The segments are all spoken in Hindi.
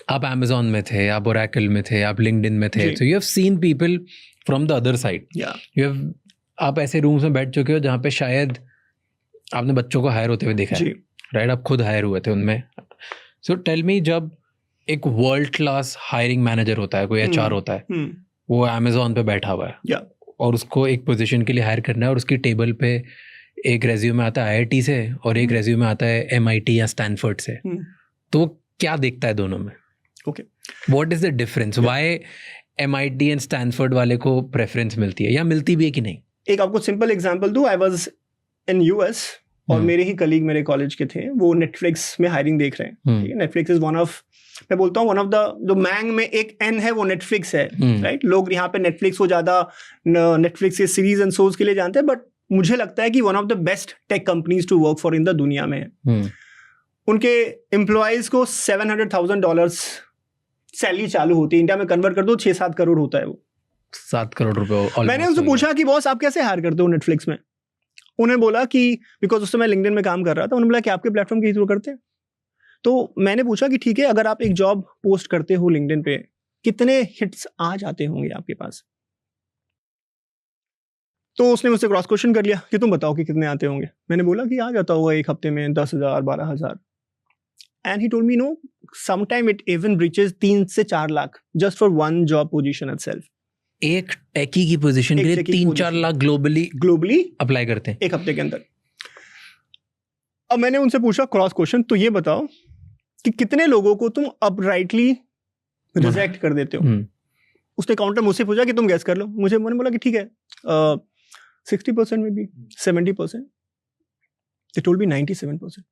आप Amazon में थे, आप Oracle में थे, आप LinkedIn में थे, so you have seen people from the other side. आप ऐसे रूम्स में बैठ चुके हो जहाँ पे शायद आपने बच्चों को हायर होते हुए देखा है, राइट? आप खुद हायर हुए थे उनमें. सो टेल मी, जब एक वर्ल्ड क्लास हायरिंग मैनेजर होता है, कोई HR होता है, वो Amazon पे बैठा हुआ है और उसको एक पोजीशन के लिए हायर करना है और उसकी टेबल पे एक रेज्यूमे आता है IIT से और एक रेज्यूमे आता है MIT या स्टैनफोर्ड से, तो क्या देखता है दोनों में? What is the difference? Why MIT and Stanford वाले को प्रेफरेंस मिलती है या मिलती भी है कि नहीं? एक आपको सिंपल एग्जांपल दूं. आई वाज इन US और मेरे ही कलीग मेरे कॉलेज के थे, वो नेटफ्लिक्स में हायरिंग देख रहे हैं. नेटफ्लिक्स इज वन ऑफ, मैं बोलता हूँ वन ऑफ द, जो मैंग में एक N है वो नेटफ्लिक्स है, राइट? लोग यहाँ पे नेटफ्लिक्स को ज्यादा नेटफ्लिक्स के सीरीज एंड शोज के लिए जानते हैं, बट मुझे लगता है कि one of the best tech companies to work for in the दुनिया में है. उनके एम्प्लॉयज को $700,000 सैलरी चालू होती है. इंडिया में कन्वर्ट कर दो 6-7 करोड़ होता है वो. 7 करोड़ रुपए. मैंने उनसे पूछा कि बॉस आप कैसे हायर करते हो नेटफ्लिक्स में? उन्हें बोला कि बिकॉज उस समय लिंक्डइन में काम कर रहा था. उन्होंने बोला कि आपके प्लेटफॉर्म के थ्रू करते हैं. तो मैंने पूछा कि ठीक है, अगर आप एक जॉब पोस्ट करते हो लिंक्डइन पे, कितने हिट्स आ जाते होंगे आपके पास? तो उसने मुझसे क्रॉस क्वेश्चन कर लिया कि तुम बताओ कि कितने आते होंगे. मैंने बोला कि आ जाता होगा एक हफ्ते में 10,000 12,000. And he told me know, sometime it even breaches 3 से 4 lakh just for one job position itself. एक टेकी की पोजीशन के लिए 3-4 लाख ग्लोबली अप्लाई करते हैं एक हफ्ते के अंदर. अब मैंने उनसे पूछा क्रॉस क्वेश्चन, तो ये बताओ कि कितने लोगों को तुम अपराइटली रिजेक्ट कर देते हो? उसने काउंटर मुझसे पूछा कि तुम गैस कर लो. मैंने बोला कि ठीक है 60% में भी 70%. They told me 97%.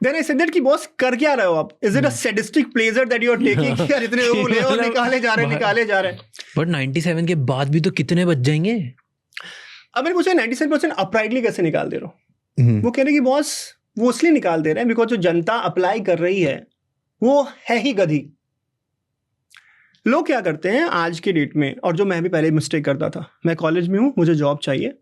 Then I said that कि बॉस कर क्या रहे हो आप? Is it a sadistic pleasure that you are taking? यार इतने लोग ले और निकाले जा रहे हैं. But 97 के बाद भी तो कितने बच जाएंगे? अब मैंने पूछा 97% अपराइटली कैसे निकाल दे रहे हो? वो कह रहे कि बॉस वो इसलिए निकाल दे रहे हैं बिकॉज जो जनता अप्लाई कर रही है वो है ही गधी. लोग क्या करते हैं आज के डेट में, और जो मैं भी पहले मिस्टेक करता था, मैं कॉलेज में हूँ, मुझे जॉब चाहिए,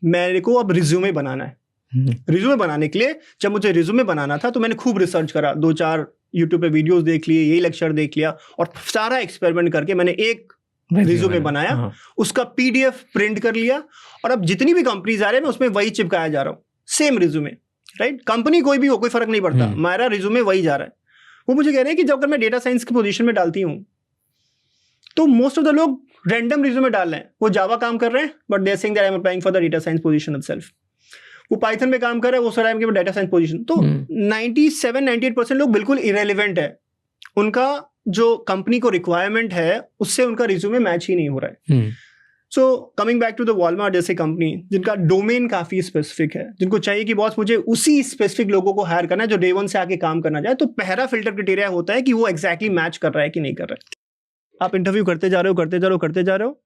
मेरे को अब रिज्यूमे बनाना है. रिज्यूमे बनाने के लिए जब मुझे रिज्यूमे बनाना था तो मैंने खूब रिसर्च करा, 2-4 यूट्यूब पे वीडियोस देख लिए, यही लेक्चर देख लिया और सारा एक्सपेरिमेंट करके मैंने एक रिज्यूमे बनाया, उसका PDF प्रिंट कर लिया और अब जितनी भी कंपनीज आ रहे हैं मैं उसमें वही चिपकाया जा रहा हूँ, सेम रिज्यूमे, राइट? कंपनी कोई भी हो, कोई फर्क नहीं पड़ता, मेरा रिज्यूमे वही जा रहा है. वो मुझे कह रहे हैं कि जब अगर मैं डेटा साइंस की पोजीशन में डालती हूँ तो मोस्ट ऑफ द लोग रैंडम रिज्यूमे डाल रहे हैं. वो जावा काम कर रहे हैं but they are saying that I am applying for the data science position itself. वो पाइथन में काम कर रहे हैं, वो sir I am giving data science position. तो 97-98% लोग बिल्कुल इरेलीवेंट है. उनका जो कंपनी को रिक्वायरमेंट है उससे उनका रिज्यूमे मैच ही नहीं हो रहा है. So coming back to the Walmart जैसे कंपनी जिनका डोमेन काफी स्पेसिफिक है, जिनको चाहिए कि बॉस मुझे उसी स्पेसिफिक लोगों को हायर करना है जो डे 1 से आके काम करना चाहे, तो पहला फिल्टर क्राइटेरिया होता है कि वो एग्जैक्टली मैच कर रहा है कि नहीं कर रहा है. आप इंटरव्यू करते जा रहे हो,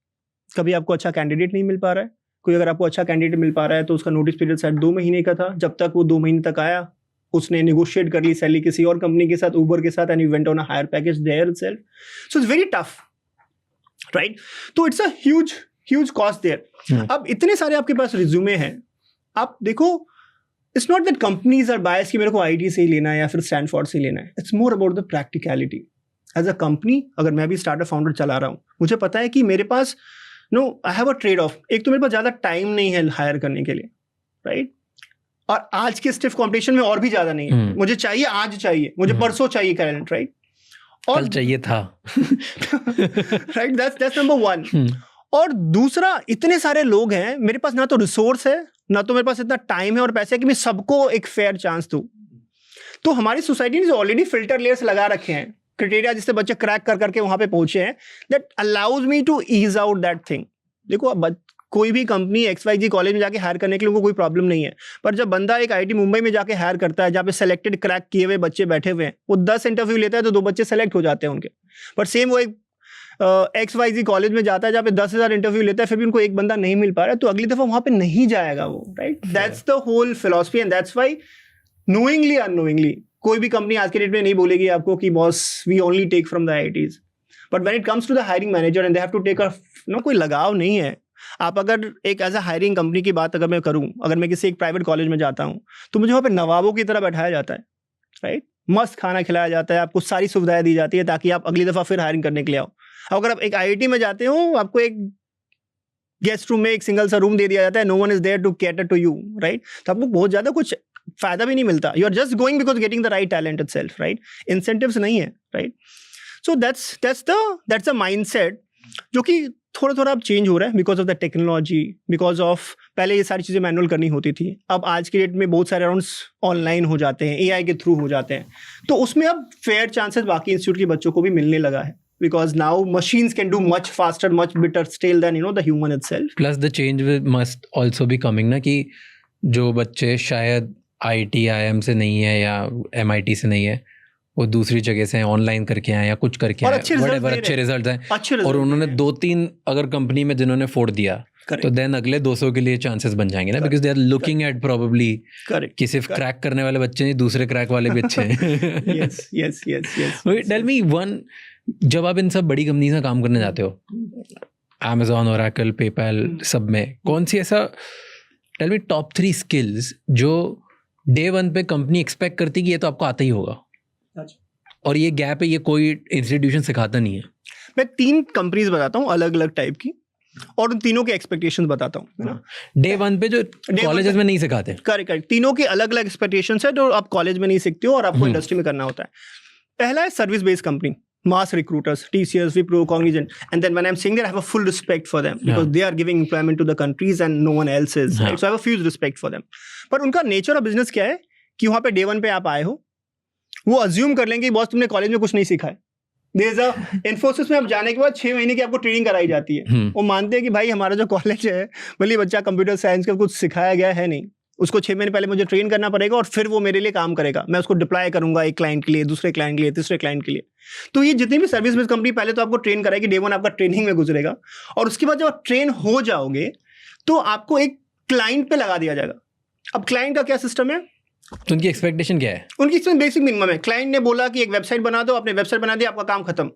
कभी आपको अच्छा कैंडिडेट नहीं मिल पा रहा है. कोई अगर आपको अच्छा कैंडिडेट मिल पा रहा है तो उसका नोटिस पीरियड शायद 2 महीने का था. जब तक वो 2 महीने तक आया उसने नेगोशिएट कर ली सैलरी किसी और कंपनी के साथ, उबर के साथ, and you went on a higher package there itself. So it's very tough, right? तो it's a huge cost there. अब इतने सारे आपके पास रिज्यूमे हैं, आप देखो, it's not that companies are bias कि मेरे को IT से ही लेना है या फिर स्टैनफोर्ड से ही लेना है. It's more about the practicality. As a company अगर मैं भी स्टार्टअप फाउंडर चला रहा हूँ, मुझे पता है कि मेरे पास I have a trade off. एक तो मेरे पास ज्यादा टाइम नहीं है हायर करने के लिए, राइट? और आज के स्टिफ कॉम्पिटिशन में और भी ज्यादा नहीं है. मुझे चाहिए, आज चाहिए, मुझे परसों चाहिए कैलेंडर, राइट? और कल चाहिए था, राइट? That's number 1. और दूसरा, इतने सारे लोग हैं, मेरे पास ना तो रिसोर्स है, ना तो मेरे पास इतना टाइम है और पैसे है कि मैं सबको एक फेयर चांस दूं. तो हमारी सोसाइटी ने ऑलरेडी फिल्टर लेयर्स लगा रखे हैं, क्राइटेरिया जिससे बच्चे क्रैक कर करके वहां पे पहुंचे हैं, that allows me to ease out that thing. देखो, अब कोई भी कंपनी XYZ कॉलेज में जाके हायर करने के लिए उनको कोई प्रॉब्लम नहीं है, पर जब बंदा एक IIT मुंबई में जाके हायर करता है जहाँ पे सेलेक्टेड क्रैक किए हुए बच्चे बैठे हुए हैं, वो 10 इंटरव्यू लेता है तो 2 बच्चे सेलेक्ट हो जाते हैं उनके. पर सेम वो एक XYZ कॉलेज में जाता है जहाँ पे 10,000 इंटरव्यू लेता है, फिर भी उनको एक बंदा नहीं मिल पा रहा है, तो अगली दफा वहां पे नहीं जाएगा वो, right? That's the whole philosophy and that's why knowingly unknowingly कोई भी कंपनी आज के डेट में नहीं बोलेगी आपको कि boss we only take from the IITs. But when it comes to the hiring manager and they have to take कोई लगाव नहीं है. आप अगर एक एज अ हायरिंग कंपनी की बात अगर मैं करूं, अगर मैं किसी एक प्राइवेट कॉलेज में जाता हूं तो मुझे वहां पे नवाबों की तरह बैठाया जाता है, राइट? मस्त खाना खिलाया जाता है, आपको सारी सुविधाएं दी जाती है ताकि आप अगली दफा फिर हायरिंग करने के लिए आओ। अगर आप एक IIT में जाते हो, आपको एक गेस्ट रूम में एक सिंगल सा रूम दे दिया जाता है, no one is there to cater to you, right? तो आपको बहुत ज्यादा कुछ फायदा भी नहीं मिलता, you are just going because getting the right talent itself, right? Incentives नहीं है, right? So that's a mindset जो कि थोड़ा थोड़ा अब चेंज हो रहा है because of the technology, because of पहले ये सारी चीज़ें मैनुअल करनी होती थी, अब आज के डेट में बहुत सारे राउंड्स ऑनलाइन हो जाते हैं, AI के थ्रू हो जाते हैं, तो उसमें अब फेयर चांसेस बाकी इंस्टीट्यूट के बच्चों को भी मिलने लगा है, because now machines can do much faster, much better still than the human itself. Plus the change must also be coming ना, कि जो बच्चे शायद IIT IIM से नहीं है या MIT से नहीं है, वो दूसरी जगह से ऑनलाइन करके आए या कुछ करके आए, अच्छे रिजल्ट हैं, और उन्होंने 2-3 अगर कंपनी में जिन्होंने फोड़ दिया, तो देन अगले 200 के लिए चांसेस बन जाएंगे ना, because they are looking at probably कि सिर्फ क्रैक करने वाले बच्चे नहीं, दूसरे क्रैक वाले भी अच्छे हैं। यस। टेल मी वन, जब आप इन सब बड़ी कंपनी में काम करने जाते हो, Amazon, Oracle, PayPal, सब में, कौन सी ऐसा, टेल मी टॉप 3 स्किल्स जो डे 1 पे कंपनी एक्सपेक्ट करती कि ये तो आपको आता ही होगा, और ये गैप है, ये कोई इंस्टीट्यूशन सिखाता नहीं है? मैं 3 कंपनीज बताता हूँ अलग अलग टाइप की, और उन तीनों के एक्सपेक्टेशंस बताता हूँ, है ना? डे 1 पे जो कॉलेजेस में नहीं सिखाते। करेक्ट, तीनों के अलग अलग एक्सपेक्टेशंस है जो आप कॉलेज में नहीं सीखते हो और आपको इंडस्ट्री में करना होता है। पहला है service based company, mass recruiters, TCS, Wipro, Cognizant, and then when I'm saying that, I have a full respect for them because they are giving employment to the countries and no one else is, right? So I have a huge respect for them. पर उनका नेचर ऑफ बिजनेस क्या है कि वहाँ पे डे 1 पे आप आए हो, वो अज्यूम कर लेंगे बॉस तुमने कॉलेज में कुछ नहीं सीखा है। इन्फोसिस में आप जाने के बाद 6 महीने की आपको ट्रेनिंग कराई जाती है, वो मानते हैं कि भाई हमारा जो कॉलेज है, भले बच्चा कंप्यूटर साइंस का कुछ सिखाया गया है नहीं, उसको 6 महीने पहले मुझे ट्रेन करना पड़ेगा और फिर वो मेरे लिए काम करेगा, मैं उसको डिप्लॉय करूंगा एक क्लाइंट के लिए, दूसरे क्लाइंट के लिए, तीसरे क्लाइंट के लिए। तो ये जितनी भी सर्विस बेस्ड कंपनी पहले तो आपको ट्रेन कराएगी, डे 1 आपका ट्रेनिंग में गुजरेगा, और उसके बाद जब आप ट्रेन हो जाओगे तो आपको एक क्लाइंट पे लगा दिया जाएगा। अब क्लाइंट का क्या सिस्टम है, तो उनकी एक्सपेक्टेशन क्या है? उनकी बेसिक मिनिमम है, क्लाइंट ने बोला कि एक वेबसाइट बना दो, आपने वेबसाइट बना दी, आपका काम खत्म।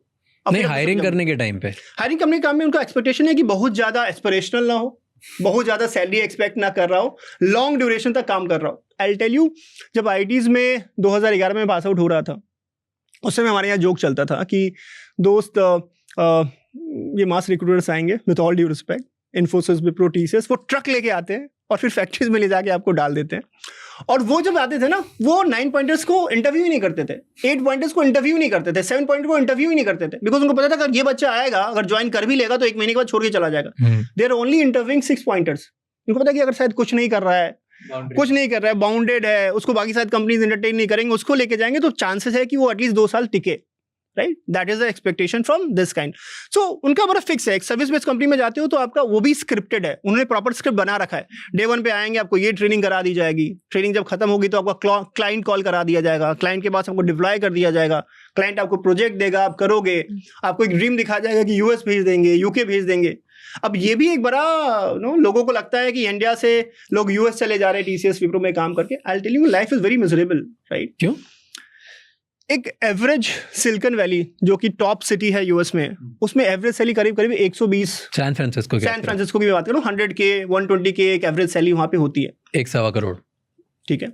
नहीं, हायरिंग करने के टाइम पे, हायरिंग करने के काम में उनका एक्सपेक्टेशन है कि बहुत ज्यादा एस्पिरेशनल ना हो, बहुत ज्यादा सैलरी एक्सपेक्ट ना कर रहा हो, लॉन्ग ड्यूरेशन तक काम कर रहा हो। आई टेल यू, जब IITs में 2011 में पास आउट हो रहा था, उस समय हमारे यहाँ जोक चलता था कि दोस्त ये मास रिक्रूटर्स आएंगे, with all due respect, Infosys, Wipro, TCS, वो ट्रक लेके आते हैं और फिर फैक्ट्रीज में ले जाके आपको डाल देते हैं। और वो जब आते थे ना, वो 9 पॉइंटर्स को इंटरव्यू ही नहीं करते थे, 8 पॉइंटर्स को इंटरव्यू नहीं करते थे, 7 पॉइंट को इंटरव्यू ही नहीं करते थे, बिकॉज उनको पता था अगर ये बच्चा आएगा, अगर ज्वाइन कर भी लेगा तो 1 महीने के बाद छोड़ के चला जाएगा। They are only interviewing 6 pointers. उनको पता कि अगर शायद कुछ नहीं कर रहा है, बाउंडेड है, उसको बाकी शायद कंपनीज एंटरटेन नहीं करेंगे, उसको लेके जाएंगे तो चांसेस है कि वो एटलीस्ट 2 साल टिके, right? That is the expectation from this kind. So उनका बड़ा फिक्स है। एक सर्विस बेस्ड कंपनी में जाते हो तो आपका वो भी स्क्रिप्टेड है, उन्होंने प्रॉपर स्क्रिप्ट बना रखा है। डे 1 पे आएंगे, आपको ये ट्रेनिंग करा दी जाएगी, ट्रेनिंग जब खत्म होगी तो आपका क्लाइंट कॉल करा दिया जाएगा, क्लाइंट के पास आपको डिप्लॉय कर दिया जाएगा, क्लाइंट आपको प्रोजेक्ट देगा, आप करोगे, आपको एक ड्रीम दिखा जाएगा कि US भेज देंगे, UK भेज देंगे। अब ये भी एक बड़ा लोगों को लगता है कि इंडिया से लोग US चले जा रहे हैं TCS, विप्रो में काम करके। I tell you, life is very miserable, right? क्यों? एक एवरेज सिलिकॉन वैली जो कि टॉप सिटी है US में, उसमें एवरेज सैलरी करीब 120। सैन फ्रांसिस्को की बात करूं, 100K 120K एक एवरेज सैलरी वहां पे होती है, 1.25 करोड़। ठीक है,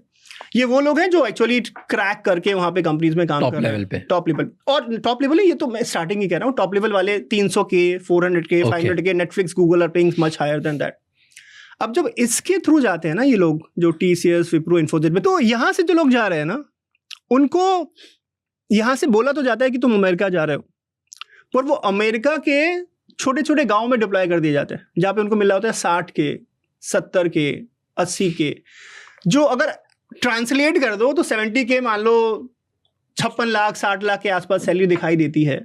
ये वो लोग हैं जो एक्चुअली क्रैक करके वहां पे कंपनीज में काम कर रहे हैं, टॉप लेवल। और टॉप लेवल है, ये तो मैं स्टार्टिंग ही कह रहा हूँ, टॉप लेवल वाले 300K 400K 500K, Netflix, Google are paying much higher than that. अब जब इसके थ्रू जाते हैं ना ये लोग, जो TCS, विप्रो, इन्फोसिस में, तो यहाँ से जो लोग जा रहे हैं ना, उनको यहाँ से बोला तो जाता है कि तुम अमेरिका जा रहे हो, पर वो अमेरिका के छोटे छोटे गांव में डिप्लॉय कर दिए जाते हैं, जहाँ पे उनको मिल रहा होता है 60K 70K 80K, जो अगर ट्रांसलेट कर दो तो 70K मान लो 56 लाख 60 लाख के आसपास सैलरी दिखाई देती है,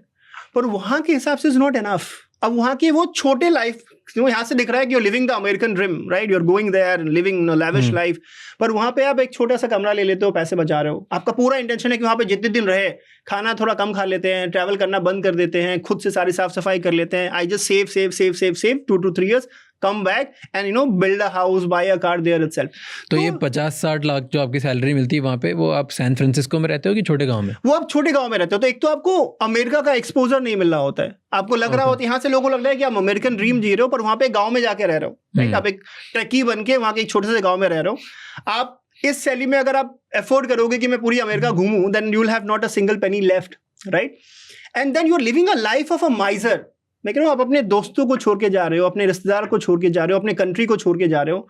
पर वहाँ के हिसाब से इज नॉट एनफ। अब वहाँ के वो छोटे लाइफ, यहाँ से दिख रहा है कि you living the American dream, right? You are going there living lavish life, पर वहाँ पे आप एक छोटा सा कमरा ले लेते हो, पैसे बचा रहे हो। आपका पूरा इंटेंशन है कि वहाँ पे जितने दिन रहे, खाना थोड़ा कम खा लेते हैं, ट्रैवल करना बंद कर देते हैं, खुद से सारी साफ सफाई कर लेते हैं। I just save 2 to 3 years, come back and build a house, buy a car there itself। तो ये 50-60 लाख जो आपकी सैलरी मिलती है वहाँ पे, वो आप सैन फ्रांसिस्को में रहते हो कि छोटे गांव में? वो आप छोटे गांव में रहते हो, तो एक तो आपको अमेरिका का एक्सपोजर नहीं मिल रहा होता है, आपको लग रहा होता है, यहाँ से लोगों को लग रहा है कि आप अमेरिकन ड्रीम जी रहे हो, पर वहाँ पे गाँव में जाके रह रहे हो, राइट? आप एक ट्रकी बन के वहाँ के एक छोटे से गाँव में रह रहे हो। आप इस सैलरी में अगर आप अफोर्ड करोगे कि मैं पूरी अमेरिका घूमूं, then you will have not a single penny left, right? And then you are living a life of a miser. मैं कह रहा हूँ आप अपने दोस्तों को छोड़ के जा रहे हो, अपने रिश्तेदार को छोड़ के जा रहे हो, अपने कंट्री को छोड़ के जा रहे हो,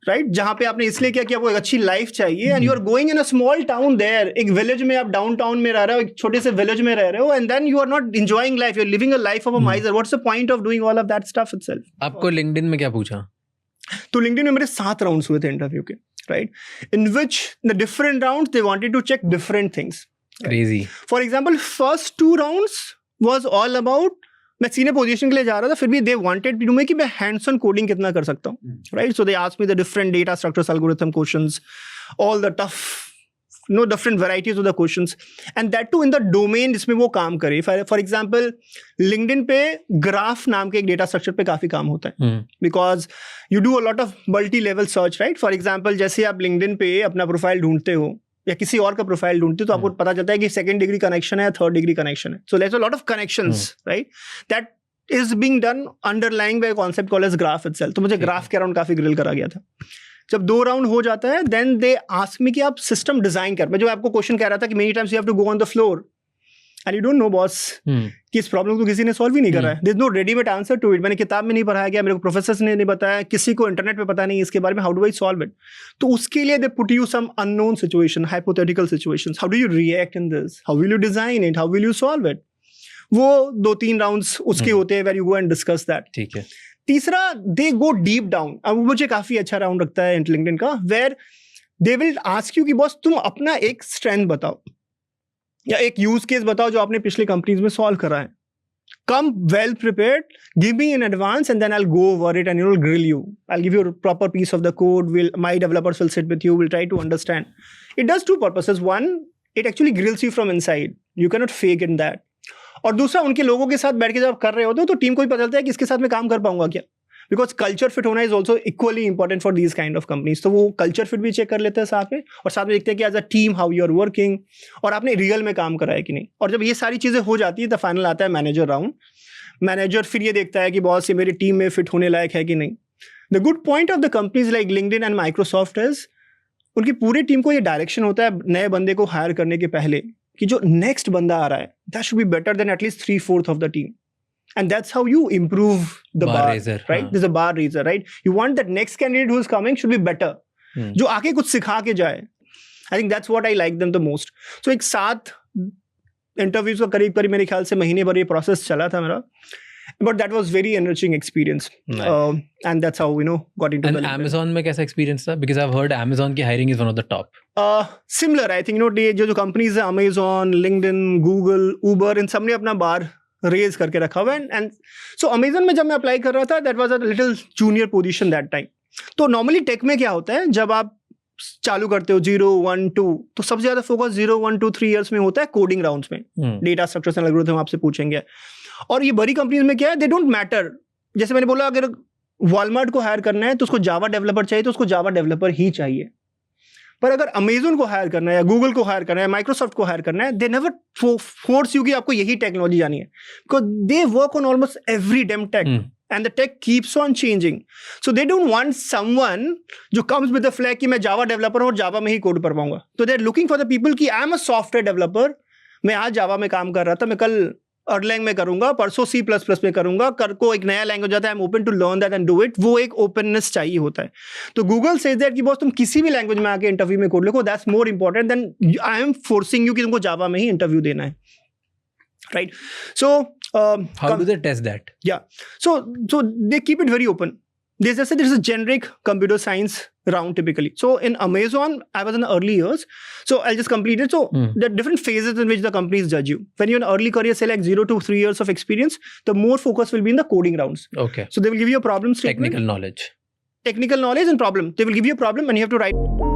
राइट? जहां पे आपने इसलिए किया कि आपको एक अच्छी लाइफ चाहिए, and you are going in a small town there, एक विलेज में, आप डाउन टाउन में रह रहे हो, एक छोटे से विलेज में रह रहे हो, and then you are not enjoying life, you are living a life of a miser. What's the point of doing all of that stuff itself? आपको लिंक्डइन में क्या पूछा? तो लिंक्डइन में मेरे 7 राउंड्स हुए थे इंटरव्यू के, right? In which the different rounds they wanted to check different things. Crazy. For example first 2 rounds was all about, मैं सीनियर पोजीशन के लिए जा रहा था, फिर भी दे वांटेड टू में कि मैं हैंड्स ऑन कोडिंग कितना कर सकता हूँ, right? So they asked me the different data structures, algorithm questions, all the tough different varieties of the questions, and that too in the domain जिसमें वो काम करे। फॉर एग्जांपल लिंक्डइन पे ग्राफ नाम के एक डेटा स्ट्रक्चर पे काफी काम होता है, because you do a lot of multi level search, right? For example जैसे आप लिंक्डइन पे अपना प्रोफाइल ढूंढते हो या किसी और का प्रोफाइल ढूंढते हो, तो आपको पता चलता है कि 2nd डिग्री कनेक्शन है या 3rd डिग्री कनेक्शन है। So there is a lot of connections, right? That is being done underlying by concept called edge graph itself. तो मुझे ग्राफ के अराउंड काफी ग्रिल करा गया था। जब 2 राउंड हो जाता है, देन दे आस्क मी कि आप सिस्टम डिजाइन कर। मैं जो आपको क्वेश्चन कह रहा था कि many times you have to go on the floor and you don't know boss कि इस प्रॉब्लम को किसी ने सॉल्व ही नहीं करा है। There is no readymade answer to it. मैंने किताब में नहीं पढ़ाया गया, मेरे को प्रोफेसर्स ने नहीं बताया, किसी को इंटरनेट पे पता नहीं इसके बारे में, how do I solve it? तो उसके लिए they put you some unknown situation, hypothetical situations, how do you react in this, how will you design it, how will you solve it? वो 2-3 राउंड्स उसके होते हैं, where you go and discuss that. ठीक है। तीसरा, दे गो डीप डाउन। अब मुझे काफी अच्छा राउंड लगता है लिंक्डइन का, where they will ask you कि बॉस तुम अपना एक स्ट्रेंथ बताओ या एक यूज केस बताओ जो आपने पिछले कंपनीज में सॉल्व करा है। Come well prepared, give me in advance, and then I'll go over it and will grill you. I'll give you a proper piece of the code. My developers will sit with you, will try to understand. It does 2 purposes. One, it actually grills you from inside. You cannot fake in that. और दूसरा, उनके लोगों के साथ बैठ के जब कर रहे होते हो तो टीम को भी पता चलता है कि इसके साथ मैं काम कर पाऊंगा क्या, बिकॉज कल्चर फिट होना is also equally important for these kind of companies. तो वो कल्चर फिट भी चेक कर लेते हैं साथ में, और साथ में देखते हैं कि as a team how you are working, और आपने रियल में काम करा है कि नहीं। और जब ये सारी चीजें हो जाती है तो फाइनल आता है मैनेजर राउंड। मैनेजर फिर ये देखता है कि बॉस ये मेरी टीम में फिट होने लायक है कि नहीं। The good point of the companies like LinkedIn and Microsoft is उनकी पूरी टीम को ये डायरेक्शन होता है नए बंदे को हायर करने के पहले कि जो नेक्स्ट बंदा आ रहा है that should be better than at least 3/4 of the team, and that's how you improve the bar raiser, right? There's a bar raiser, right? You want that next candidate who is coming should be better, जो आके कुछ सिखा के जाए। I think that's what I like them the most. So एक 7 इंटरव्यूज का करीब मेरे ख्याल से महीने भर ये प्रोसेस चला था मेरा, but that was very enriching experience. And that's how got into and Amazon में कैसा experience था? Because I've heard Amazon की hiring is one of the top. Similar, I think जो कंपनीज है Amazon, LinkedIn, Google, Uber, इन सब ने अपना बार रेज करके रखा हुआ है। एंड सो अमेजन में जब मैं अप्लाई कर रहा था that was a little junior position that time. तो नॉर्मली टेक में क्या होता है, जब आप चालू करते हो 0, 1, 2, तो सबसे ज्यादा फोकस 0, 1, 2, 3 इयर्स में होता है कोडिंग राउंड्स में। डेटा स्ट्रक्चर्स एंड एल्गोरिथम आपसे पूछेंगे। और ये बड़ी कंपनीज में क्या है, दे डोंट मैटर। जैसे मैंने बोला, अगर वॉलमार्ट को हायर करना है तो उसको जावा डेवलपर चाहिए, तो उसको जावा डेवलपर ही चाहिए। पर अगर अमेजन को हायर करना है या गूगल को हायर करना है, माइक्रोसॉफ्ट को हायर करना है, दे नेवर फोर्स यू कि आपको यही टेक्नोलॉजी जानी है, because they work on almost every damn tech and the tech keeps on changing. So they don't want someone जो कम्स विद द फ्लैग कि मैं जावा डेवलपर हूं और जावा में ही कोड कर पाऊंगा। तो they are looking for the people कि I am a software developer, मैं आज जावा में काम कर रहा था, मैं कल अर्लैंग में करूंगा, परसों C++ में करूंगा, कल को एक नया लैंग्वेज आता है, I am open to learn that and do it. वो एक ओपननेस चाहिए होता है। तो गूगल सेज दैट कि बॉस तुम किसी भी लैंग्वेज में आके इंटरव्यू में कोड लिखो, that's more important than I am forcing you कि तुमको जावा में ही इंटरव्यू देना है, right? So how do they test that? Yeah, so they keep it very open. There's a generic computer science round typically. So in Amazon, I was in the early years. So I'll just complete it. So there are different phases in which the companies judge you. When you're in early career, say like 0 to 3 years of experience, the more focus will be in the coding rounds. Okay. So they will give you a problem statement. Technical knowledge and problem. They will give you a problem and you have to write